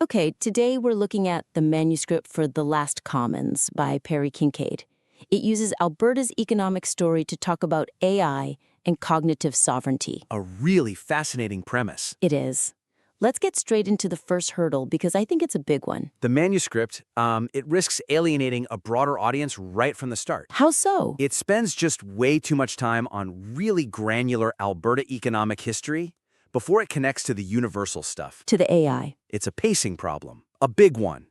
Okay, today we're looking at the manuscript for The Last Commons by Perry Kincaid. It uses Alberta's economic story to talk about AI and cognitive sovereignty. A really fascinating premise. It is. Let's get straight into the first hurdle because I think it's a big one. The manuscript, it risks alienating a broader audience right from the start. How so? It spends just way too much time on really granular Alberta economic history before it connects to the universal stuff. To the AI. It's a pacing problem, a big one.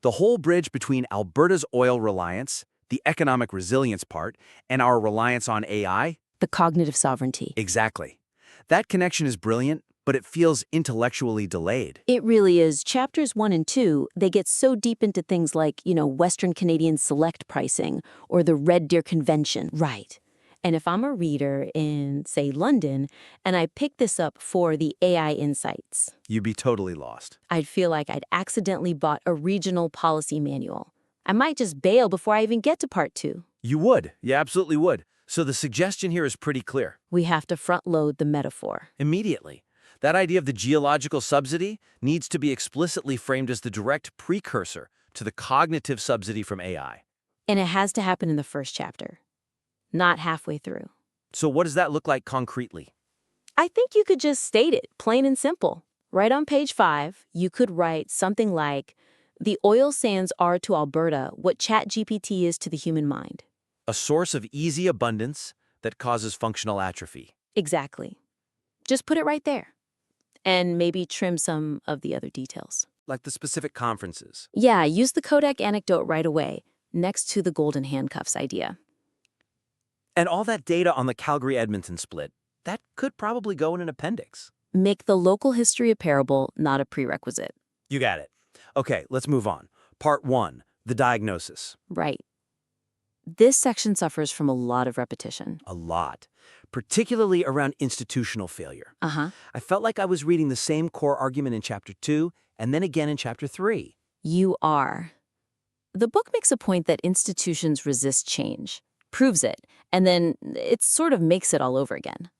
The whole bridge between Alberta's oil reliance, the economic resilience part, and our reliance on AI? The cognitive sovereignty. Exactly. That connection is brilliant, but it feels intellectually delayed. It really is. Chapters 1 and 2, they get so deep into things like, Western Canadian select pricing or the Red Deer Convention. Right. And if I'm a reader in, say, London, and I pick this up for the AI insights, You'd be totally lost. I'd feel like I'd accidentally bought a regional policy manual. I might just bail before I even get to part 2. You would. You absolutely would. So the suggestion here is pretty clear. We have to front-load the metaphor. Immediately. That idea of the geological subsidy needs to be explicitly framed as the direct precursor to the cognitive subsidy from AI. And it has to happen in the first chapter, not halfway through. So what does that look like concretely? I think you could just state it, plain and simple. Right on page 5, you could write something like, "The oil sands are to Alberta what ChatGPT is to the human mind." A source of easy abundance that causes functional atrophy. Exactly. Just put it right there. And maybe trim some of the other details. Like the specific conferences. Yeah, use the Kodak anecdote right away, next to the golden handcuffs idea. And all that data on the Calgary-Edmonton split, that could probably go in an appendix. Make the local history a parable, not a prerequisite. You got it. Okay, let's move on. Part 1, the diagnosis. Right. This section suffers from a lot of repetition. A lot. Particularly around institutional failure. I felt like I was reading the same core argument in Chapter 2 and then again in Chapter 3. You are. The book makes a point that institutions resist change, proves it, and then it sort of makes it all over again.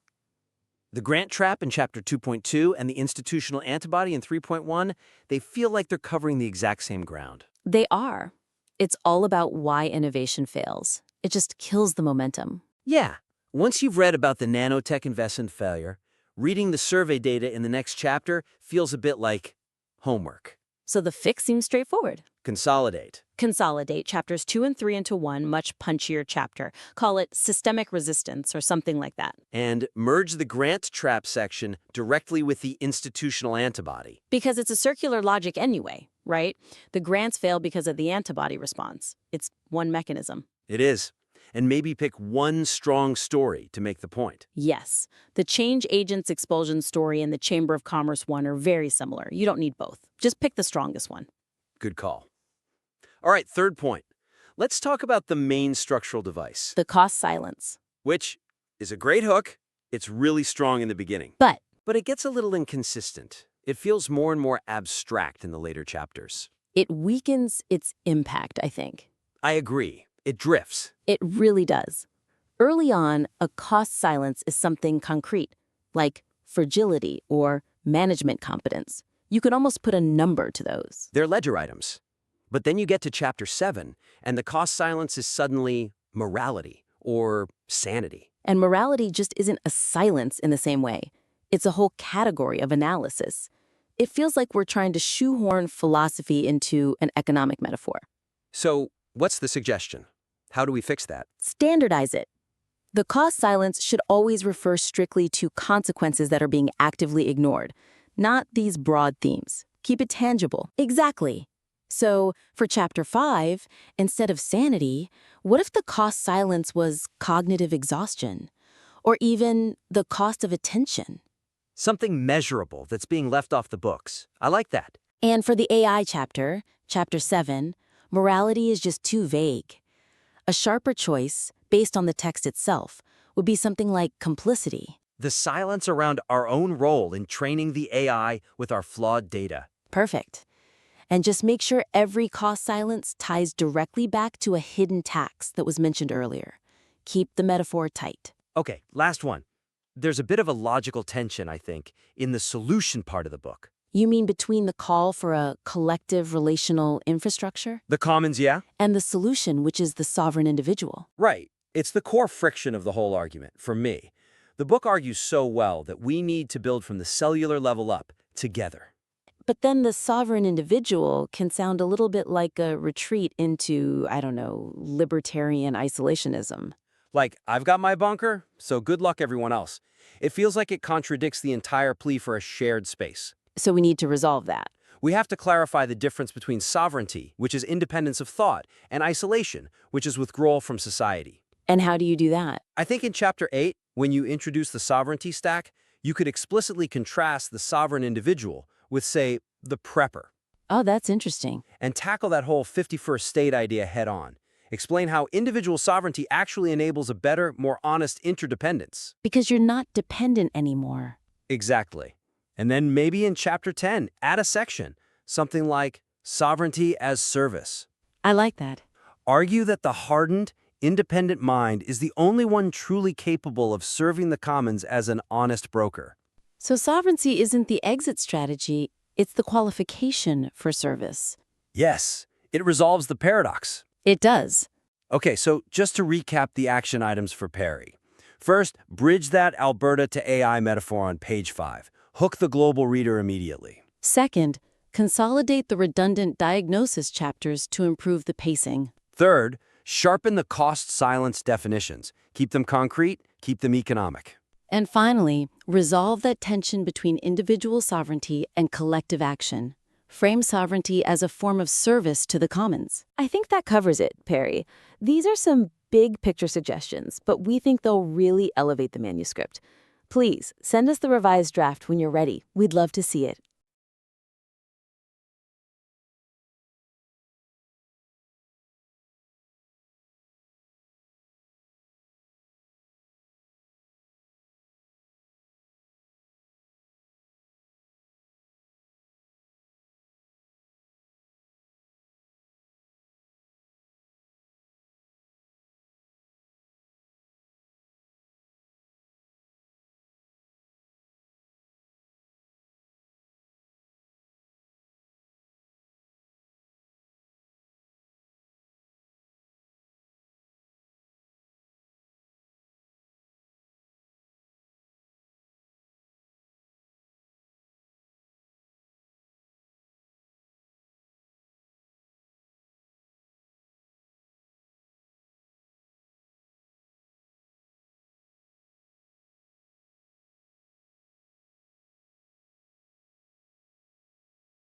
The grant trap in Chapter 2.2 and the institutional antibody in 3.1, they feel like they're covering the exact same ground. They are. It's all about why innovation fails. It just kills the momentum. Yeah. Once you've read about the nanotech investment failure, reading the survey data in the next chapter feels a bit like homework. So the fix seems straightforward. Consolidate. Consolidate chapters 2 and 3 into one much punchier chapter. Call it systemic resistance or something like that. And merge the grant trap section directly with the institutional antibody. Because it's a circular logic anyway, right? The grants fail because of the antibody response. It's one mechanism. It is. And maybe pick one strong story to make the point. Yes. The change agents expulsion story and the Chamber of Commerce one are very similar. You don't need both. Just pick the strongest one. Good call. All right, third point. Let's talk about the main structural device. The cost silence. Which is a great hook. It's really strong in the beginning. But it gets a little inconsistent. It feels more and more abstract in the later chapters. it weakens its impact, I think. I agree. It drifts. It really does. Early on, a cost silence is something concrete, like fragility or management competence. You could almost put a number to those. They're ledger items. But then you get to Chapter 7, and the cost silence is suddenly morality or sanity. And morality just isn't a silence in the same way. It's a whole category of analysis. It feels like we're trying to shoehorn philosophy into an economic metaphor. So, what's the suggestion? How do we fix that? Standardize it. The cost silence should always refer strictly to consequences that are being actively ignored, not these broad themes. Keep it tangible. Exactly. So, for Chapter 5, instead of sanity, what if the cost silence was cognitive exhaustion? Or even the cost of attention? Something measurable that's being left off the books. I like that. And for the AI chapter, Chapter 7, morality is just too vague. A sharper choice, based on the text itself, would be something like complicity. The silence around our own role in training the AI with our flawed data. Perfect. And just make sure every cost silence ties directly back to a hidden tax that was mentioned earlier. Keep the metaphor tight. Okay, last one. There's a bit of a logical tension, I think, in the solution part of the book. You mean between the call for a collective relational infrastructure The commons, yeah? and the solution, which is the sovereign individual? Right. It's the core friction of the whole argument, for me. The book argues so well that we need to build from the cellular level up, together. But then the sovereign individual can sound a little bit like a retreat into, I don't know, libertarian isolationism. Like, I've got my bunker, so good luck everyone else. It feels like it contradicts the entire plea for a shared space. So we need to resolve that. We have to clarify the difference between sovereignty, which is independence of thought, and isolation, which is withdrawal from society. And how do you do that? I think in Chapter 8, when you introduce the sovereignty stack, you could explicitly contrast the sovereign individual with, say, the prepper, Oh, that's interesting. and tackle that whole 51st state idea head-on. Explain how individual sovereignty actually enables a better, more honest interdependence. Because you're not dependent anymore. Exactly. And then maybe in Chapter 10, add a section, something like sovereignty as service. I like that. Argue that the hardened, independent mind is the only one truly capable of serving the commons as an honest broker. So sovereignty isn't the exit strategy, it's the qualification for service. Yes, it resolves the paradox. It does. Okay, so just to recap the action items for Perry. First, bridge that Alberta to AI metaphor on page 5. Hook the global reader immediately. Second, consolidate the redundant diagnosis chapters to improve the pacing. Third, sharpen the cost-silence definitions. Keep them concrete, keep them economic. And finally, resolve that tension between individual sovereignty and collective action. Frame sovereignty as a form of service to the commons. I think that covers it, Perry. These are some big picture suggestions, but we think they'll really elevate the manuscript. Please send us the revised draft when you're ready. We'd love to see it.